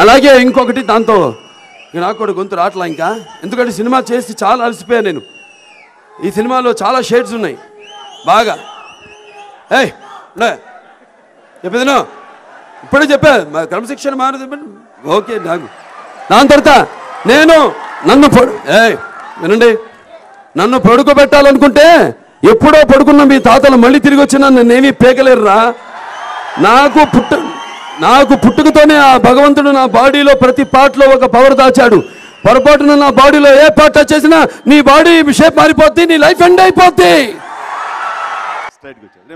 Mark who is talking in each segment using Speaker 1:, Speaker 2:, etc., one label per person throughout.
Speaker 1: అలాగే ఇంకొకటి దాంతో నాకు కూడా గొంతు రావట్లా ఇంకా, ఎందుకంటే సినిమా చేసి చాలా అలసిపోయాను నేను. ఈ సినిమాలో చాలా షేడ్స్ ఉన్నాయి బాగా. ఏయ్ చెప్పేదిను, ఇప్పుడే చెప్పా క్రమశిక్షణ మారదు. ఓకే, నాకు దాని తర్వాత వినండి, నన్ను పడుకోబెట్టాలనుకుంటే ఎప్పుడో పడుకున్న మీ తాతలు మళ్ళీ తిరిగి వచ్చినా నన్నేమీ పేకలేరురా. నాకు పుట్టుకతోనే ఆ భగవంతుడు నా బాడీలో ప్రతి పార్ట్లో ఒక పవర్ దాచాడు. పొరపాటున నా బాడీలో ఏ పార్ట్ టచ్ చేసినా నీ బాడీ షేప్ మారిపోద్ది, నీ లైఫ్ ఎండ్ అయిపోద్ది.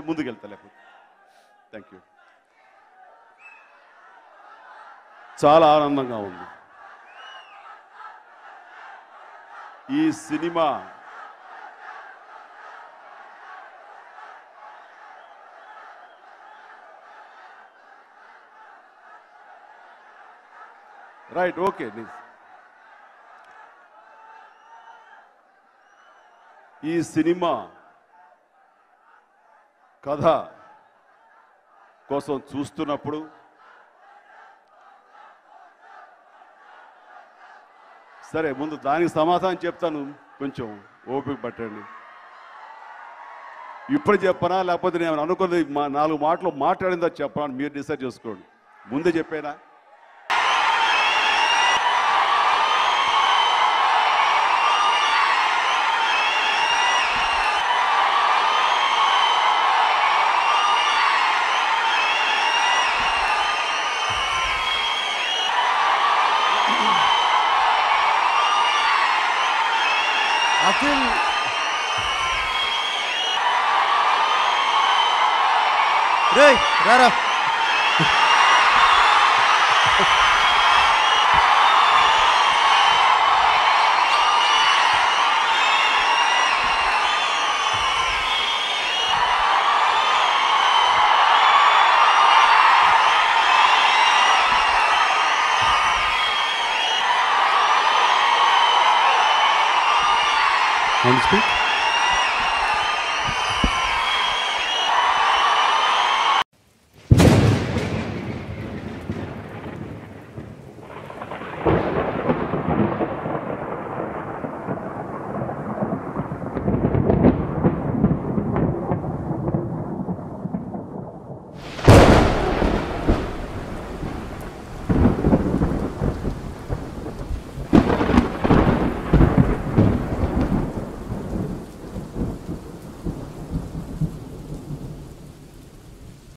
Speaker 2: ముందుకు వెళ్తా లేకపోతే. Thank you. చాలా ఆనందంగా ఉంది. ఈ సినిమా రైట్, ఓకే. ఈ సినిమా కథ కోసం చూస్తున్నప్పుడు సరే, ముందు దానికి సమాధానం చెప్తాను, కొంచెం ఓపిక పట్టండి. ఇప్పుడు చెప్పనా లేకపోతే నేను అనుకున్నది 4 మాటలు మాట్లాడిందా చెప్పనా, మీరు డిసైడ్ చేసుకోండి. ముందే చెప్పానా?
Speaker 3: అఖిల్ రేయ్ రారా.
Speaker 1: Want to speak?